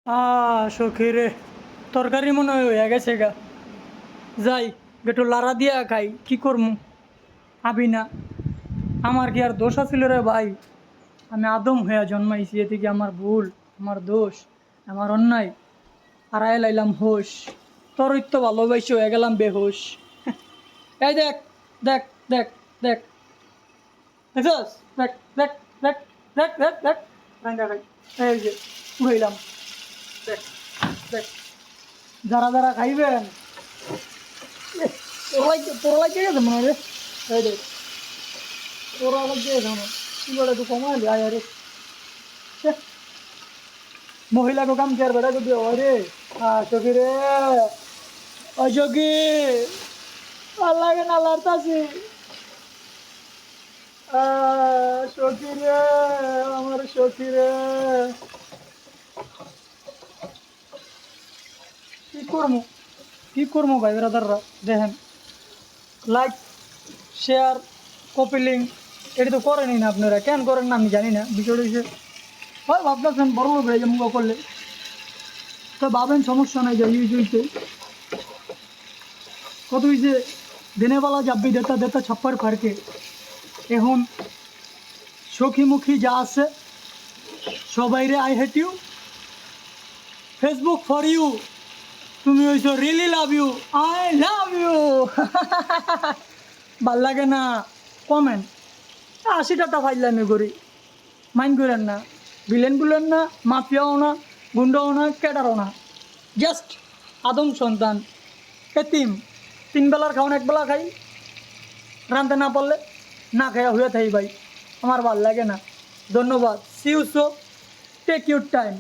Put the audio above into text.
সখী রে, তরকারি মনে হয় হয়ে গেছে গা। যাই একটু লাড়া দিয়া খাই, কি করমু আবি না। আমার কি আর দোষ আছিল রে ভাই? আমি আদম হইয়া জন্মাইছি, এতে কি আমার ভুল, আমার দোষ, আমার অন্যায়? হারাই লাইলাম হোশ, তোরই তো ভালোবাসি হয়ে গেলাম বেহুশ। এই দেখ, দেখ, দেখ, দেখ, দেখছস? দেখ, দেখ, দেখ, দেখ, দেখ, দেখ, রাঙ্গা খাই, এই যে উড়াইলাম, দেখ, দেখ। যারা যারা খাইবেন পোড়াই কে গেছে মনে হয় রে। এই দেখ, পোড়া লাগে গেছে মনে হয়। কি বলে একটু কমাইলি আয় রে। মহিলা को काम कर बेटा को दियो अरे। সখী রে, ও সখী, ভাল লাগে না লড়তাছি। সখী রে, আমার সখী রে, কি করবো, কি করবো ভাই ব্রাদাররা? দেখেন, লাইক, শেয়ার, কপি লিঙ্ক এটা তো করেনি না আপনারা, কেন করেন না আমি জানি না। বিষয়টা হচ্ছে হয় ভাবতেছেন বড় লোক হয়ে মুখ করলে, তো ভাবেন সমস্যা নাই, যে ইউজ হইতে কত হয়েছে। দিনের বেলা যাবি দেতা দেতা ছাপ্পার ফারকে, এখন সখীমুখী যা আছে সবাই রে I hate you, Facebook for you, তুমি হইছো really love you, I love you. ভাল লাগে না কমেন্ট, 80টা ফাইলামি করি, মাইন্ড করেন না। ভিলেন গুলেন না, মাফিয়াও না, গুন্ডাও না, ক্যাডারও না, জাস্ট আদম সন্তান, এতিম। 3 বেলার খাওয়ান 1 বেলা খাই, রাঁধতে না পারলে না খাইয়া হয়ে থাকি ভাই, আমার ভাল লাগে না। ধন্যবাদ, see you, so take your time.